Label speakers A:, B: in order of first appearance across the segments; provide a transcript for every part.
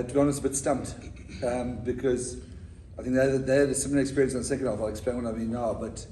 A: To be honest, a bit stumped because I think they had a similar experience in the second half. I'll explain what I mean now, but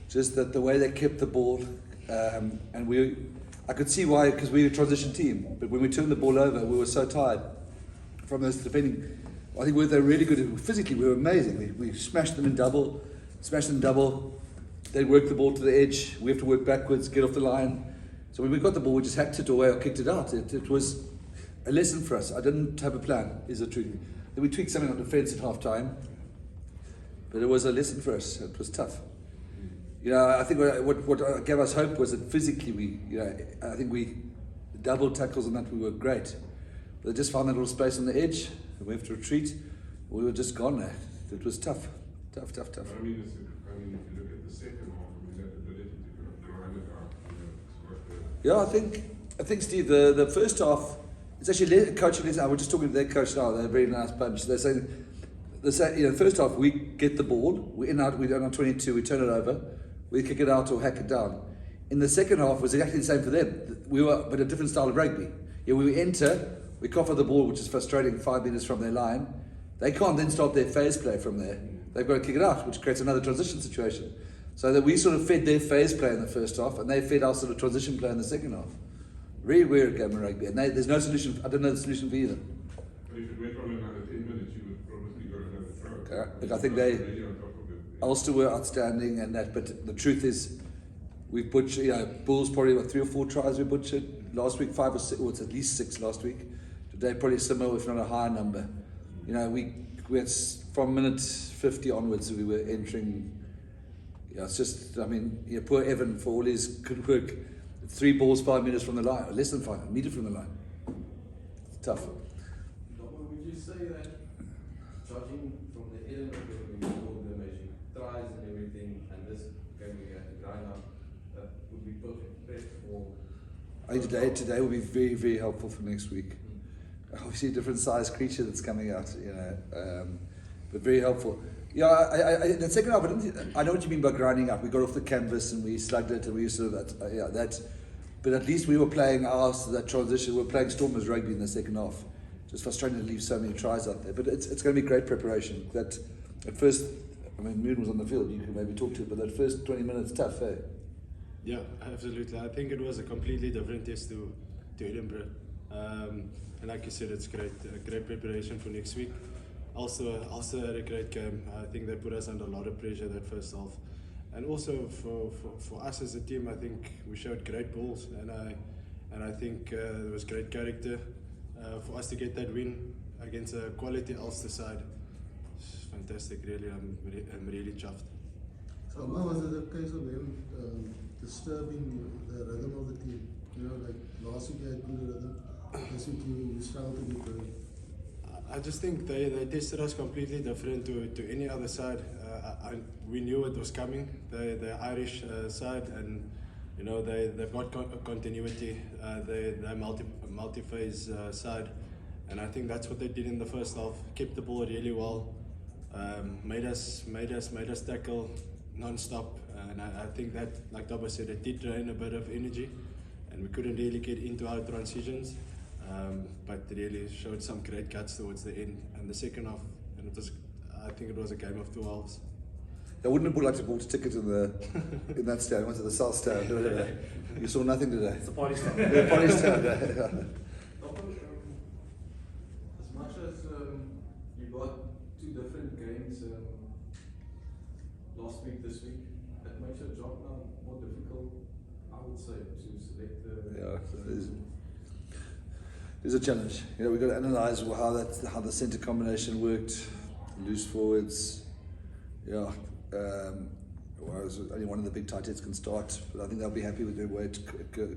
A: just that the way they kept the ball, and I could see why, because we were a transition team, but when we turned the ball over, we were so tired from those defending. I think they were really good physically. We were amazing. We smashed them in double. They worked the ball to the edge. We have to work backwards, get off the line. So when we got the ball, we just hacked it away or kicked it out. It was a lesson for us. I didn't have a plan, is the truth. Then we tweaked something on defence at half time, but it was a lesson for us. It was tough. I think what gave us hope was that physically I think we double tackles and that we were great. But they just found that little space on the edge, and we have to retreat. We were just gone there. It was tough.
B: I mean, if you look at the second half, that ability to grind it out,
A: Yeah, I think Steve, the first half, it's actually coaching. I was just talking to their coach now. They're a very nice bunch. They're saying, first half we get the ball, we're on 22, we turn it over, we kick it out or hack it down. In the second half, it was exactly the same for them. We were, but a different style of rugby. We enter, we cough at the ball, which is frustrating 5 meters from their line. They can't then start their phase play from there. They've got to kick it out, which creates another transition situation. So that we sort of fed their phase play in the first half, and they fed our sort of transition play in the second half. Really weird game of rugby, and there's no solution. I don't know the solution for either.
B: But if it went on another 10 minutes, you would probably got another throw.
A: Okay. But I think Ulster were outstanding, and that. But the truth is, we've butchered. Bulls probably 3 or 4 tries we butchered last week, 5 or 6, or it's at least 6 last week. Today probably similar, if not a higher number. We went from minute 50 onwards. We were entering. It's just, poor Evan for all his good work. 3 balls 5 meters from the line, or less than 5 meters from the line. It's tough.
C: Would you say that, judging from the element of when you called them as you tries and everything, and this game we had to grind up, that would be perfect prep for?
A: I think today will be very, very helpful for next week. Obviously, a different size creature that's coming out, but very helpful. The second half, I know what you mean by grinding up. We got off the canvas and we slugged it, and we sort of that. But at least we were playing that transition. We were playing Stormers rugby in the second half. Just frustrating to leave so many tries out there. But it's going to be great preparation. That at first, Moon was on the field. You can maybe talk to it, but that first 20 minutes tough, eh?
D: Yeah, absolutely. I think it was a completely different test to Edinburgh. And like you said, it's great preparation for next week. Also had a great game. I think they put us under a lot of pressure that first half. And also for us as a team, I think we showed great balls, and I think there was great character for us to get that win against a quality Ulster side. It's fantastic, really. I'm really chuffed.
E: So was it a case of them disturbing the rhythm of the team? Like last week you had good rhythm, this week you struggled to get rhythm.
D: I just think they tested us completely different to any other side. We knew it was coming. They're Irish side, and they've got continuity. They're multi-phase side, and I think that's what they did in the first half. Kept the ball really well, made us tackle non-stop, and I think that, like Dobson said, it did drain a bit of energy, and we couldn't really get into our transitions. But really showed some great guts towards the end and the second half, and I think it was a game of 2 halves.
A: I wouldn't have liked to bought a ticket in that stand. Went to the South Stand. You saw nothing today.
F: It's the party stand.
A: The party stand.
C: As much as you got 2 different games last week, this week, that makes your job now more difficult, I would say, to select the.
A: There's a challenge. We've got to analyse how the centre combination worked, loose forwards. Only one of the big tight heads can start, but I think they'll be happy with the way it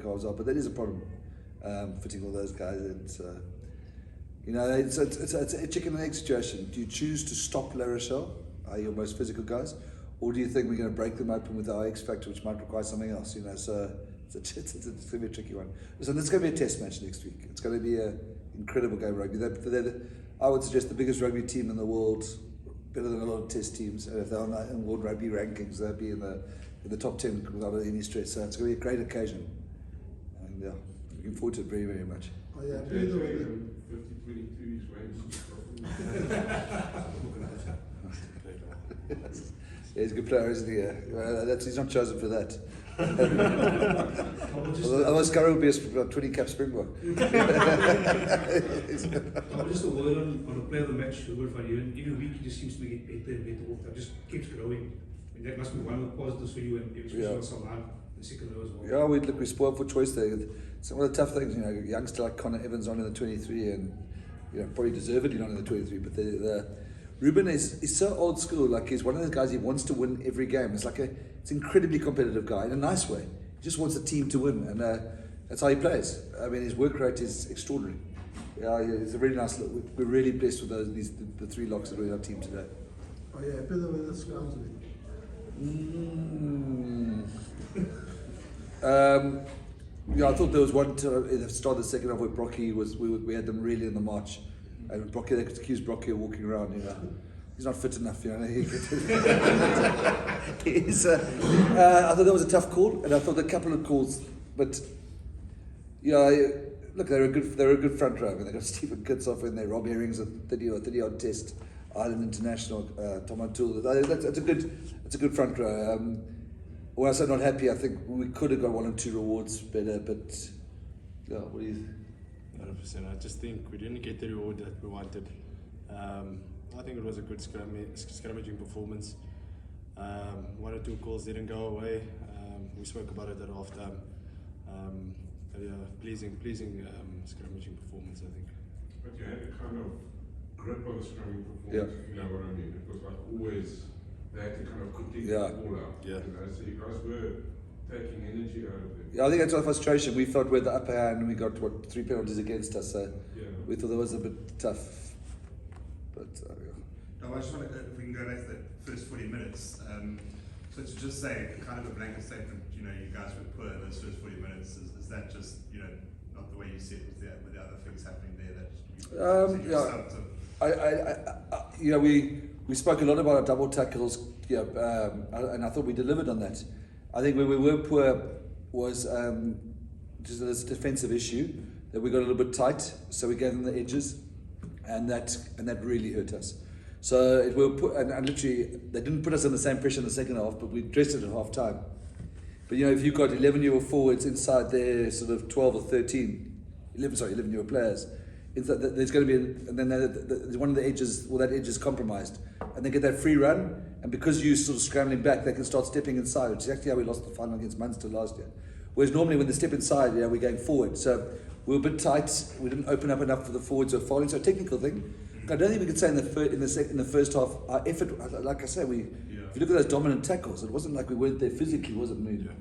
A: carves up. But that is a problem, fitting all those guys. It's a chicken and egg situation. Do you choose to stop La Rochelle, your most physical guys, or do you think we're going to break them open with our X factor, which might require something else? So. It's going to be a tricky one. So this is going to be a test match next week. It's going to be an incredible game of rugby. I would suggest the biggest rugby team in the world, better than a lot of test teams. And if they're in world rugby rankings, they'll be in the top 10 without any stress. So it's going to be a great occasion. And looking forward to it very, very much.
E: Oh yeah,
B: 50-22 is way too
A: Yeah, he's a good player, isn't he? Yeah. Well, he's not chosen for that. Otherwise, Curry would be a 20 cap Springbok.
F: Just a word on a player of the match, Robert van Heeren. Every week he just seems to get better and better all the time. Just keeps growing. And that must be one of the positives for you, and especially on Salmaan, the second row as well.
A: Yeah, we spoiled for choice there. Some of the tough things, a youngster like Connor Evans on in the 23, and probably deservedly not in the 23. But Ruben is so old school. Like, he's one of those guys. He wants to win every game. It's like it's an incredibly competitive guy in a nice way. He just wants the team to win, and that's how he plays. I mean, his work rate is extraordinary. Yeah, it's a really nice look. We're really blessed with the three locks that are in our team today.
E: Are you happy with the scrums?
A: Yeah, I thought there was one at the start of the second half where Brocky we had them really in the march, and Brocky, they could accuse Brocky of walking around. He's not fit enough. I thought that was a tough call, and I thought a couple of calls, but look, they're a good front row. I mean, they got Stephen Kitsoff in there, Rob Herrings at 30 odd test, Ireland International, Tom O'Toole. That's a good front row. When I say not happy, I think we could have got 1 or 2 rewards better, but yeah, what do you think?
D: 100%. I just think we didn't get the reward that we wanted. I think it was a good scrummaging performance. 1 or 2 calls didn't go away. We spoke about it at halftime. But yeah, pleasing scrummaging performance, I think.
B: But you had a kind of grip on the scrumming performance,
A: Yeah.
B: if you know what I mean. It was like always, they had to kind of critique
A: Yeah.
B: the ball out.
D: Yeah.
B: So you guys were taking energy out of it.
A: Yeah, I think that's our frustration. We felt we had the upper hand, and we got 3 penalties against us, so
B: Yeah.
A: we thought that was a bit tough. But
G: No, I just want to, if we can go back to that first 40 minutes. So to just say, kind of a blanket statement, you guys were poor in those first 40 minutes. Is that just, not the way you see it with the other things happening there that
A: we spoke a lot about our double tackles, and I thought we delivered on that. I think where we were poor was just this defensive issue that we got a little bit tight, so we gave them the edges, and that really hurt us. So it will put, and literally they didn't put us in the same pressure in the second half, but we addressed it at half time. But if you've got 11-year-old forwards inside there, sort of 12 or 11-year-old players, there's going to be, and then one of the edges, that edge is compromised, and they get that free run, and because you're sort of scrambling back, they can start stepping inside, which is actually how we lost the final against Munster last year. Whereas normally when they step inside, we're going forward. So we were a bit tight. We didn't open up enough for the forwards who were falling. So a technical thing. I don't think we could say in the first half, our effort, like I say, if you look at those dominant tackles, it wasn't like we weren't there physically, was it? Yeah.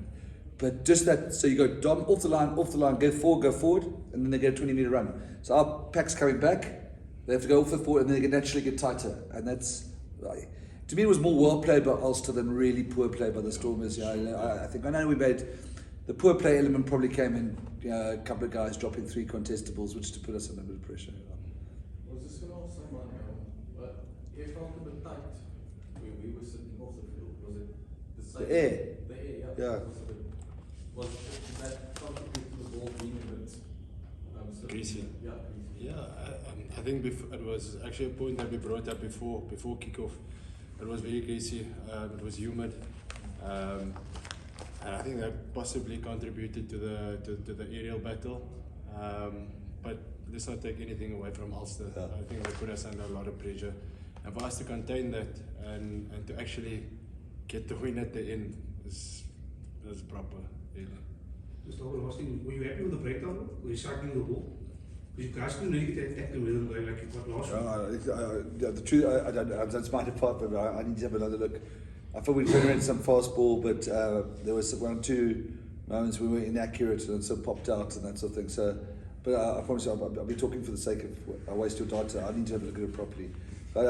A: But just that, so you go dom, off the line, go forward, and then they get a 20-metre run. So our pack's coming back, they have to go off the forward, and then they can naturally get tighter. And that's, to me, it was more well played by Ulster than really poor play by the Stormers. I know we made, the poor play element probably came in, a couple of guys dropping 3 contestables, which to put us under a bit of pressure.
C: Was this going to ask someone, but it felt a bit tight when we were sitting off the field. Was it the same?
A: The air.
C: The air,
A: Yeah.
C: Was that contribute to the ball being a bit
D: Greasy.
C: Yeah, greasy.
D: Yeah, I think it was actually a point that we brought up before kickoff. It was very greasy. It was humid, and I think that possibly contributed to the aerial battle. But let's not take anything away from Ulster.
A: Yeah.
D: I think they put us under a lot of pressure, and for us to contain that and to actually get the win at the end is proper. Really.
F: Just over last thing, were you happy with the breakdown? Were you cycling the ball? Because you guys couldn't really get that active rhythm going like you got last week.
A: The truth, that's my department, but I need to have another look. I thought we generated some fast ball, but there was 1 or 2 moments we were inaccurate and so popped out and that sort of thing. So, but I promise you, I'll be talking for the sake of I waste your data. I need to have a look at it properly. But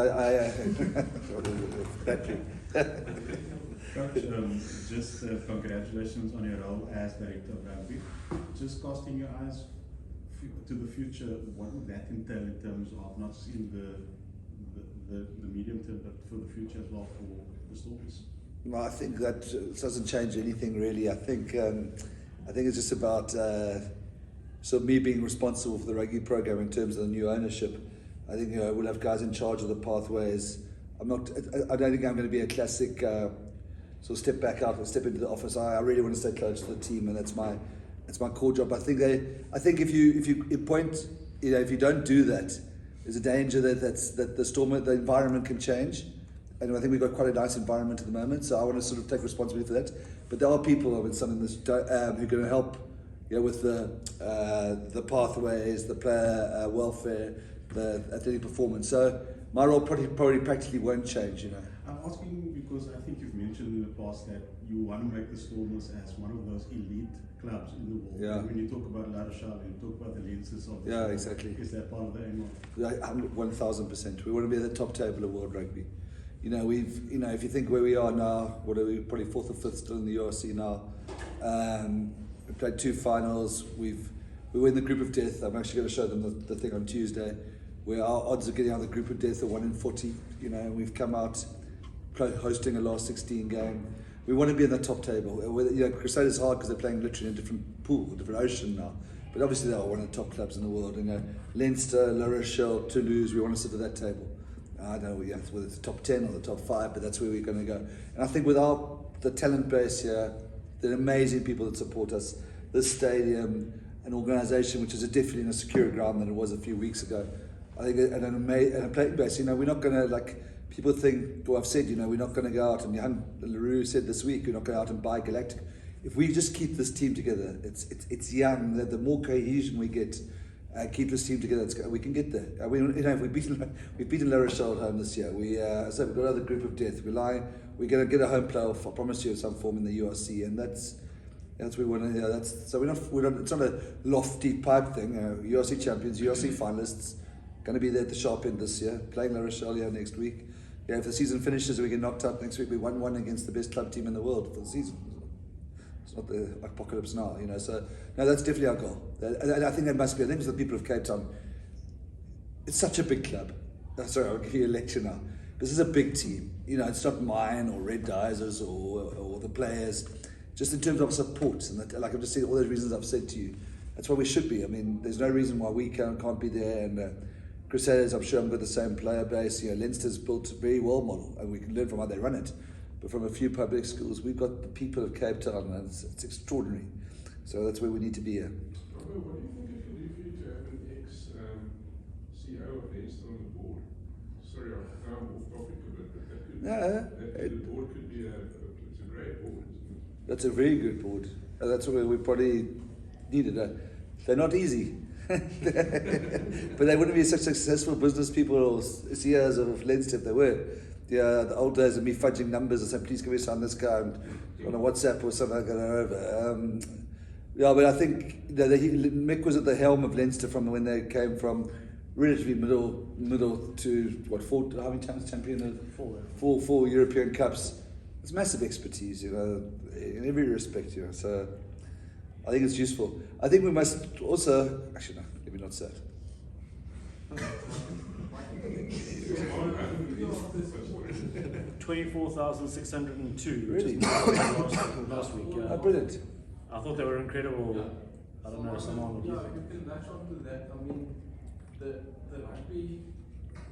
H: Coach, just congratulations on your role as director of rugby. Just casting your eyes to the future, what would that entail in terms of not just in the medium term, but for the future as well for the Stormers?
A: Well, I think that doesn't change anything really. I think it's just about so me being responsible for the rugby program in terms of the new ownership, I think we'll have guys in charge of the pathways. I don't think I'm going to be a classic sort of step back out and step into the office. I really want to stay close to the team, and that's my core job. I think if you point, if you don't do that, there's a danger that the environment can change. And I think we've got quite a nice environment at the moment, so I want to sort of take responsibility for that. But there are people with something that's who are going to help, with the pathways, the player welfare, the athletic performance. So my role probably practically won't change.
H: I'm asking because I think you've mentioned in the past that you want to make the Stormers as one of those elite clubs in the world.
A: Yeah.
H: When you talk about La Rochelle, you talk about the lenses of the
A: Yeah,
H: sport.
A: exactly.
H: Is that part of the aim?
A: 1000%. We want to be at the top table of world rugby. If you think where we are now, what are we, probably 4th or 5th still in the URC now. We played 2 finals. We were in the group of death. I'm actually going to show them the thing on Tuesday, where our odds of getting out of the group of death are 1 in 40. We've come out hosting a last 16 game. We want to be in the top table. Crusaders is hard because they're playing literally in a different pool, a different ocean now. But obviously they are one of the top clubs in the world. Leinster, La Rochelle, Toulouse, we want to sit at that table. I don't know whether it's the top 10 or the top 5, but that's where we're going to go. And I think with the talent base here, the amazing people that support us, this stadium, an organisation which is definitely in a secure ground than it was a few weeks ago. I think and a playing base. We're not going to people think, I've said, we're not going to go out, and Jan LaRue said this week, we're not going out and buy Galactic. If we just keep this team together, it's young. The more cohesion we get, keep this team together, we can get there. We've beaten La Rochelle at home this year. We've got another group of death. We're going to get a home playoff, I promise you, of some form in the URC, and that's what we want to. So we're not. It's not a lofty pipe thing. URC champions, URC finalists, going to be there at the sharp end this year, playing La Rochelle here next week. If the season finishes and we get knocked out next week, we 1-1 against the best club team in the world for the season. It's not the apocalypse now, So no, that's definitely our goal. And I think that must be. I think it's the people of Cape Town. It's such a big club. Sorry, I'll give you a lecture now. This is a big team. It's not mine or Red Dyers or the players. Just in terms of support, and like I've just said, all those reasons I've said to you, that's why we should be. There's no reason why we can't be there. And Crusaders, I'm sure, have got the same player base. Leinster's built a very well model, and we can learn from how they run it. But from a few public schools, we've got the people of Cape Town, and it's extraordinary. So that's where we need to be here.
B: Robert, what do you think it would do for you to have an ex-CEO of Leinster on the board? Sorry, I'm off topic a bit, but the board could be it's a great board, isn't it?
A: That's a very good board. That's what we probably needed. They're not easy. But they wouldn't be such successful business people or CEOs of Leinster if they were. The old days of me fudging numbers and saying, please can we sign this guy on a WhatsApp or something like that over. But I think Mick was at the helm of Leinster from when they came from relatively middle to how many times champion? 4 European Cups. It's massive expertise, in every respect, So I think it's useful. I think we must also, actually no, maybe not say it.
I: 24,602.
A: Really?
I: Last week. Yeah.
A: Oh, brilliant.
I: I thought they were incredible. I don't know, Salmaan, what do you
C: Yeah,
I: think?
C: you can latch on to that. The rugby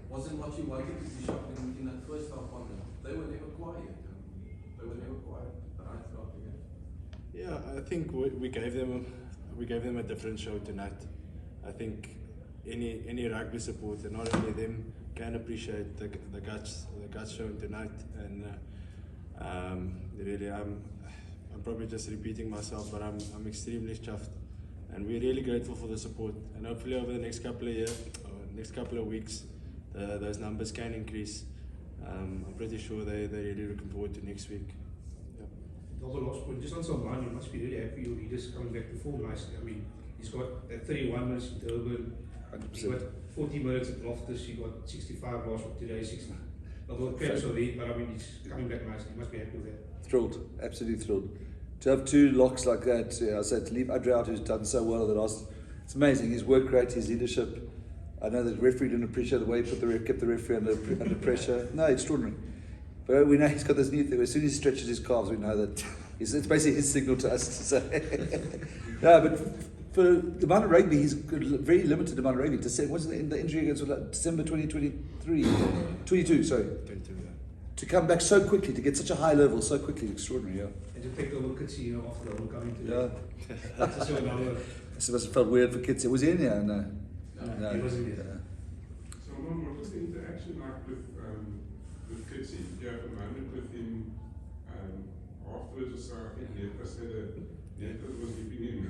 C: wasn't what you wanted to see shot in that first half on them. They were never quiet. They were never quiet right throughout the game.
D: Yeah, I think we gave them a different show tonight. I think any rugby supporter, not only them, can appreciate the guts shown tonight, and really I'm probably just repeating myself, but I'm extremely chuffed, and we're really grateful for the support, and hopefully over the next couple of years, or next couple of weeks, those numbers can increase. I'm pretty sure they're really looking forward to next week.
F: Also, last point, just on Salmaan, you must be really happy your leaders coming back to form nicely. He's got that 31 minutes in Durban,
A: 100%.
F: he got 40 minutes at Loftus, he got 65 last week today, 60. Not all credits are there, but he's coming back nicely. He must be happy with that.
A: Thrilled, absolutely thrilled. To have 2 locks like that, I said to leave Adre out, who's done so well in the last. It's amazing. His work rate, his leadership. I know the referee didn't appreciate the way he kept the referee under pressure. No, extraordinary. But we know he's got this new thing. As soon as he stretches his calves, we know that it's basically his signal to us to say. No, but for the amount of rugby, he's got very limited amount of rugby. Wasn't the injury against December 2023? 22, sorry.
D: 22, yeah.
A: To come back so quickly, to get such a high level so quickly, extraordinary, yeah.
F: And to take over Kitsi, you know, after the whole coming to
A: Yeah.
F: That's also another.
A: It must have felt weird for kids. Was he in here? No.
F: He wasn't here.
A: Yeah.
B: Salmaan, what was the interaction like with Kitsi? Did you have a moment with him afterwards or so? I think Lepa said that was keeping him.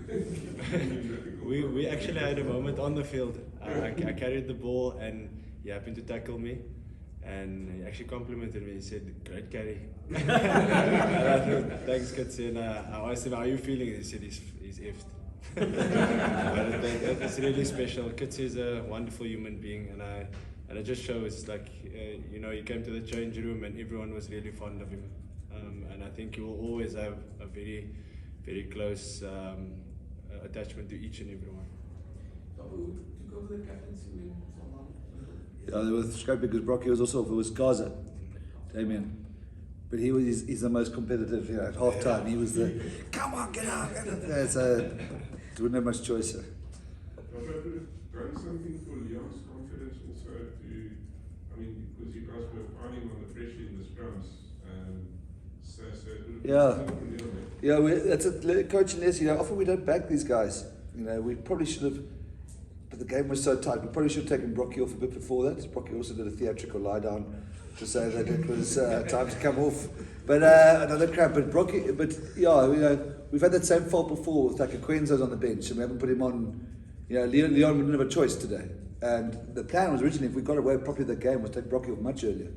D: We actually had a moment on the field. I carried the ball and he happened to tackle me. And he actually complimented me. He said, "Great carry." And I thought, "Thanks, Kitsi." And I asked him, "How are you feeling?" And he said, "He's effed." But it's really special. Kitsi is a wonderful human being, and it just shows, like, you know, he came to the change room and everyone was really fond of him. And I think he will always have a very, very close attachment to each and every one.
C: So who took over the captaincy when Salmaan?
A: Yeah, they were scraping because Brocky was also, it was Gaza, Damien. But he's the most competitive, you know, at half time. He was the, come on, get out. Yeah, so, didn't have much choice.
B: But would have done something for Leon's confidence also to, I mean, because you guys were piling on the pressure in the scrums. So it would have been something for Leon.
A: Yeah, that's it. Coaching this, you know, often we don't back these guys. You know, we probably should have, but the game was so tight. We probably should have taken Brocky off a bit before that. Brocky also did a theatrical lie down to say that it was time to come off. But another crap. But Brocky, but yeah, you know, we've had that same fault before with like Quenzo's on the bench, and we haven't put him on. You know, Leon wouldn't have a choice today. And the plan was originally, if we got away properly with the game, was take Brocky off much earlier.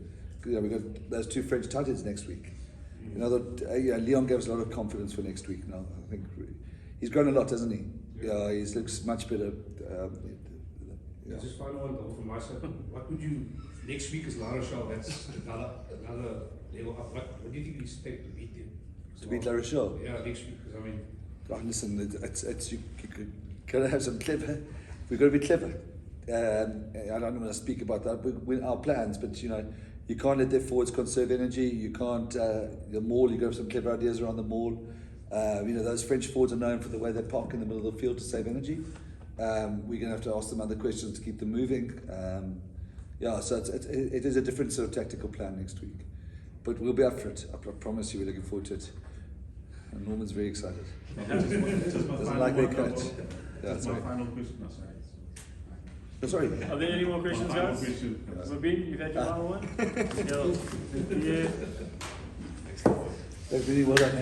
A: You know, we got those two French tight ends next week. You know, Leon gave us a lot of confidence for next week. Now I think he's grown a lot, hasn't he? Yeah, he looks much better. Yeah.
F: Just final one though from my side. What would you next week is La Rochelle? That's another level up. What do you think you expect to beat them?
A: To beat La Rochelle?
F: Yeah, next week. Because I mean,
A: listen, it's you gotta have some clever. We've got to be clever. I don't want to speak about that. We our plans, but you know, you can't let their forwards conserve energy. You can't the maul. You got to have some clever ideas around the maul. You know, those French forwards are known for the way they park in the middle of the field to save energy. We're going to have to ask them other questions to keep them moving. Yeah, so it is a different sort of tactical plan next week. But we'll be up for it. I promise you, we're looking forward to it. And Norman's very excited. Doesn't like their coach. Yeah,
H: That's my final question. No, sorry.
A: Oh, sorry.
I: Are there any more questions,
H: Final
I: guys?
H: question.
I: Mabin, you've had your final one? Yeah.
A: Thanks, Vinny. Well done.